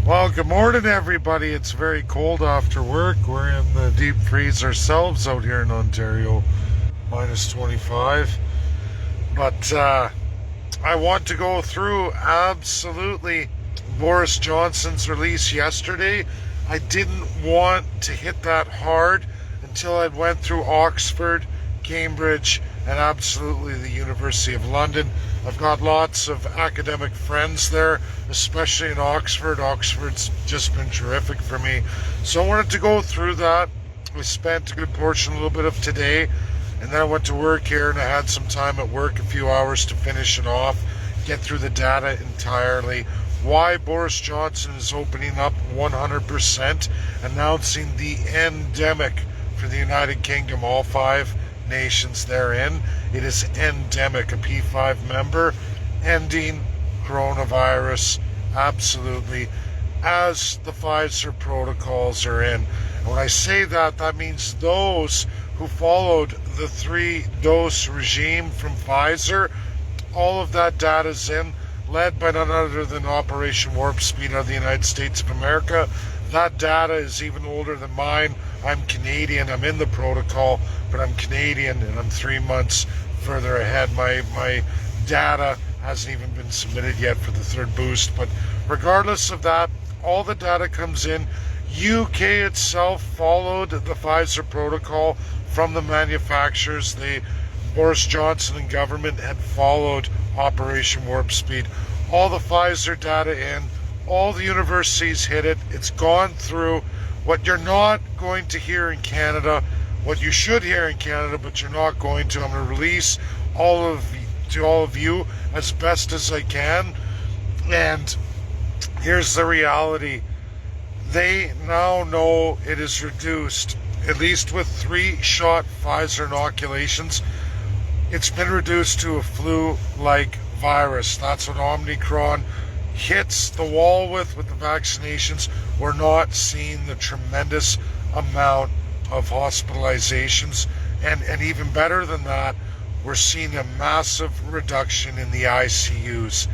Well, good morning, everybody. It's very cold after work. We're in the deep freeze ourselves out here in Ontario, minus 25. But I want to go through absolutely Boris Johnson's release yesterday. I didn't want to hit that hard until I went through Oxford, Cambridge, and absolutely the University of London. I've got lots of academic friends there, especially in Oxford. Oxford's just been terrific for me. So I wanted to go through that. We spent a good portion, a little bit of today, and then I went to work here and I had some time at work, a few hours to finish it off, get through the data entirely. Why Boris Johnson is opening up 100%, announcing the endemic for the United Kingdom, all five nations therein. It is endemic, a P5 member, ending coronavirus, absolutely, as the Pfizer protocols are in. And when I say that, that means those who followed the 3-dose regime from Pfizer, all of that data is in, led by none other than Operation Warp Speed of the United States of America. That data is even older than mine. I'm Canadian. I'm in the protocol, but I'm Canadian and I'm 3 months further ahead. My data hasn't even been submitted yet for the third boost. But regardless of that, all the data comes in. UK itself followed the Pfizer protocol from the manufacturers. Boris Johnson and government had followed Operation Warp Speed. All the Pfizer data in, all the universities hit it. It's gone through. What you're not going to hear in Canada, what you should hear in Canada, but you're not going to, I'm going to release all of you as best as I can. And here's the reality. They now know it is reduced, at least with 3-shot Pfizer inoculations. It's been reduced to a flu-like virus. That's what Omicron hits the wall with the vaccinations. We're not seeing the tremendous amount of hospitalizations. And even better than that, we're seeing a massive reduction in the ICUs.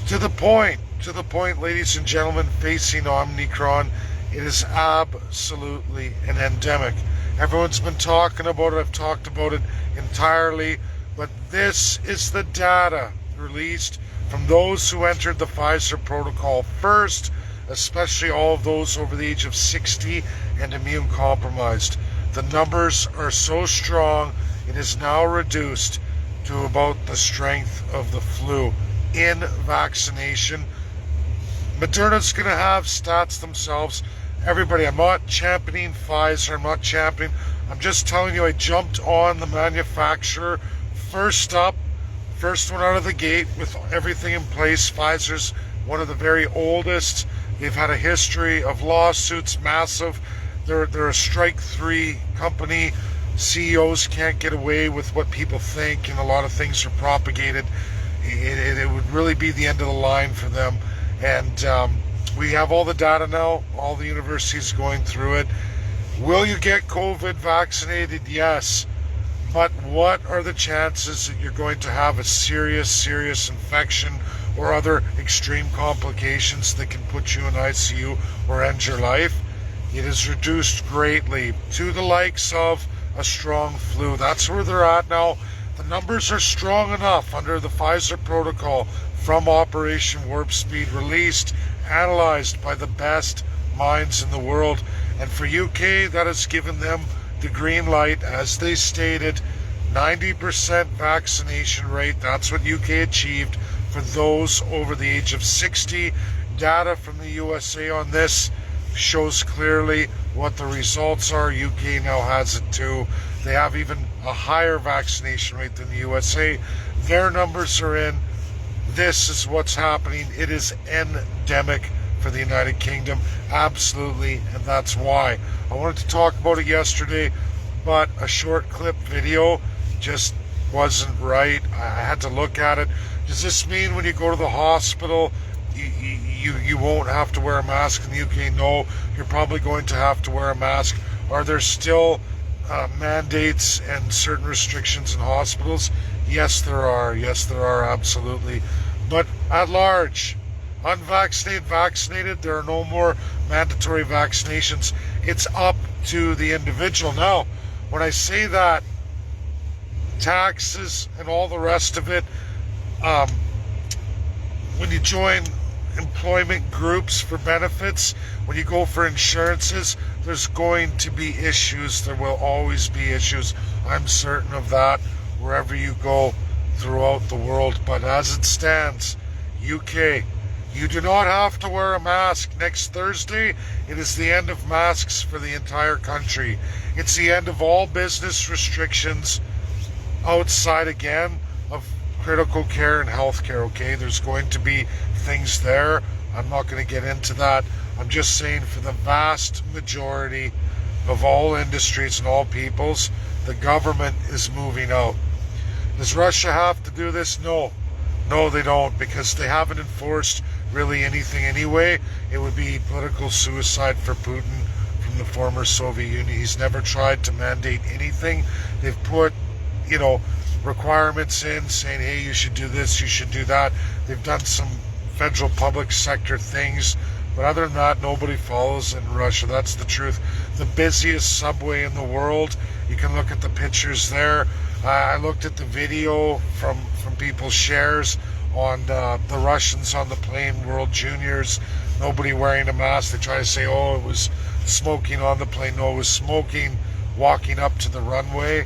To the point, ladies and gentlemen, facing Omicron, it is absolutely an endemic. Everyone's been talking about it. I've talked about it entirely. But this is the data released from those who entered the Pfizer protocol first, especially all of those over the age of 60 and immune compromised. The numbers are so strong, it is now reduced to about the strength of the flu in vaccination. Moderna's going to have stats themselves. Everybody, I'm not championing Pfizer, I'm just telling you I jumped on the manufacturer first up, first one out of the gate with everything in place. Pfizer's one of the very oldest. They've had a history of lawsuits, massive. They're a strike 3 company. CEOs can't get away with what people think, and a lot of things are propagated. It would really be the end of the line for them. And we have all the data now, all the universities going through it. Will you get COVID vaccinated? Yes. But what are the chances that you're going to have a serious infection or other extreme complications that can put you in ICU or end your life? It is reduced greatly to the likes of a strong flu. That's where they're at now. The numbers are strong enough under the Pfizer protocol from Operation Warp Speed, released, analyzed by the best minds in the world. And for UK, that has given them the green light, as they stated, 90% vaccination rate. That's what UK achieved for those over the age of 60. Data from the USA on this shows clearly what the results are. UK now has it too. They have even a higher vaccination rate than the USA. Their numbers are in. This is what's happening. It is endemic for the United Kingdom, absolutely, and that's why. I wanted to talk about it yesterday, but a short clip video just wasn't right. I had to look at it. Does this mean when you go to the hospital, you won't have to wear a mask in the UK? No, you're probably going to have to wear a mask. Are there still mandates and certain restrictions in hospitals? Yes, there are. Yes, there are, absolutely. But at large, unvaccinated, vaccinated. There are no more mandatory vaccinations. It's up to the individual. Now, when I say that, taxes and all the rest of it, when you join employment groups for benefits, when you go for insurances, there's going to be issues. There will always be issues. I'm certain of that wherever you go throughout the world. But as it stands, UK, you do not have to wear a mask. Next Thursday, it is the end of masks for the entire country. It's the end of all business restrictions outside again of critical care and healthcare, okay? There's going to be things there. I'm not going to get into that. I'm just saying for the vast majority of all industries and all peoples, the government is moving out. Does Russia have to do this? No. No, they don't, because they haven't enforced really anything anyway. It would be political suicide for Putin from the former Soviet Union. He's never tried to mandate anything. They've put, requirements in saying, hey, you should do this, you should do that. They've done some federal public sector things, but other than that, nobody follows in Russia. That's the truth. The busiest subway in the world. You can look at the pictures there. I looked at the video from people's shares on the Russians on the plane, World Juniors, nobody wearing a mask. They try to say, oh, it was smoking on the plane. No, it was smoking walking up to the runway.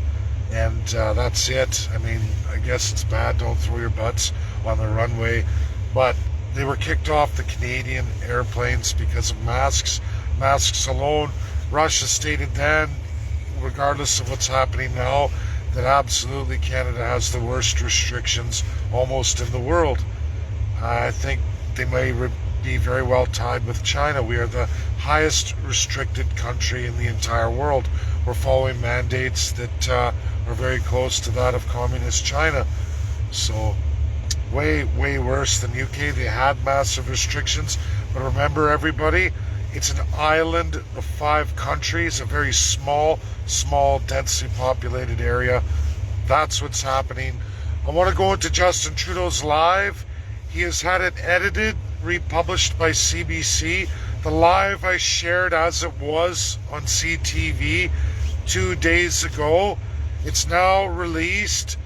And that's it. I mean, I guess it's bad. Don't throw your butts on the runway. But they were kicked off the Canadian airplanes because of masks. Masks alone. Russia stated then, regardless of what's happening now, that absolutely Canada has the worst restrictions almost in the world. I think they may be very well tied with China. We are the highest restricted country in the entire world. We're following mandates that are very close to that of communist China. So way worse than UK. They had massive restrictions, but remember, everybody, it's an island of 5 countries, a very small densely populated area. That's what's happening. I want to go into Justin Trudeau's live. He has had it edited, republished by CBC. The live I shared as it was on CTV 2 days ago. It's now released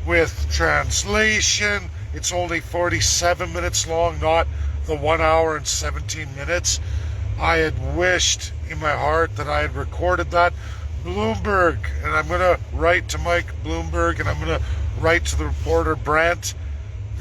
with translation. It's only 47 minutes long, not the 1 hour and 17 minutes. I had wished in my heart that I had recorded that. Bloomberg, and I'm going to write to Mike Bloomberg, and I'm going to write to the reporter Brent.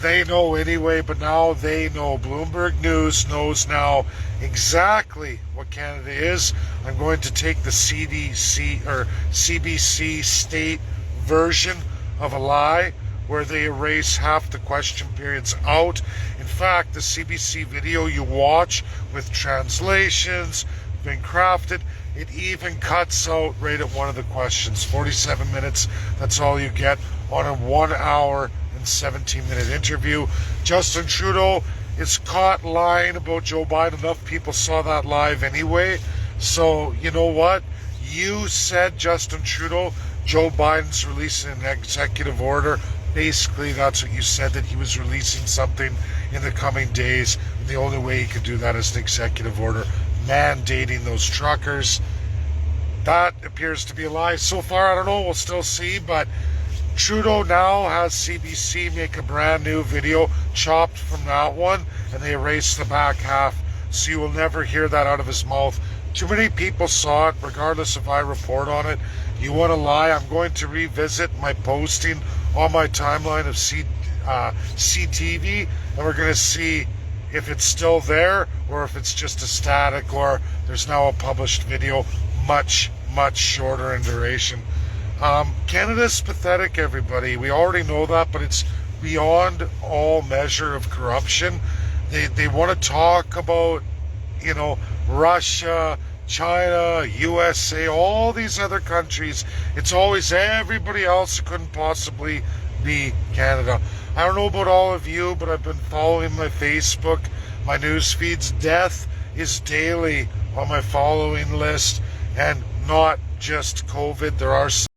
They know anyway, but now they know. Bloomberg News knows now exactly what Canada is. I'm going to take the CDC or CBC state version of a lie where they erase half the question periods out. In fact, the CBC video you watch with translations been crafted, it even cuts out right at one of the questions. 47 minutes, that's all you get on a 1 hour and 17-minute interview. Justin Trudeau is caught lying about Joe Biden. Enough people saw that live anyway. So, you know what? You said, Justin Trudeau, Joe Biden's releasing an executive order. Basically, that's what you said, that he was releasing something in the coming days. And the only way he could do that is an executive order mandating those truckers. That appears to be a lie. So far, I don't know. We'll still see. But Trudeau now has CBC make a brand new video chopped from that one, and they erase the back half. So you will never hear that out of his mouth. Too many people saw it, regardless if I report on it. You want to lie? I'm going to revisit my posting on my timeline of CTV, and we're going to see if it's still there or if it's just a static, or there's now a published video much shorter in duration. Canada's pathetic, everybody. We already know that, but it's beyond all measure of corruption. They want to talk about, Russia, China, USA, all these other countries. It's always everybody else that couldn't possibly be Canada. I don't know about all of you, but I've been following my Facebook, my news feeds. Death is daily on my following list, and not just COVID. There are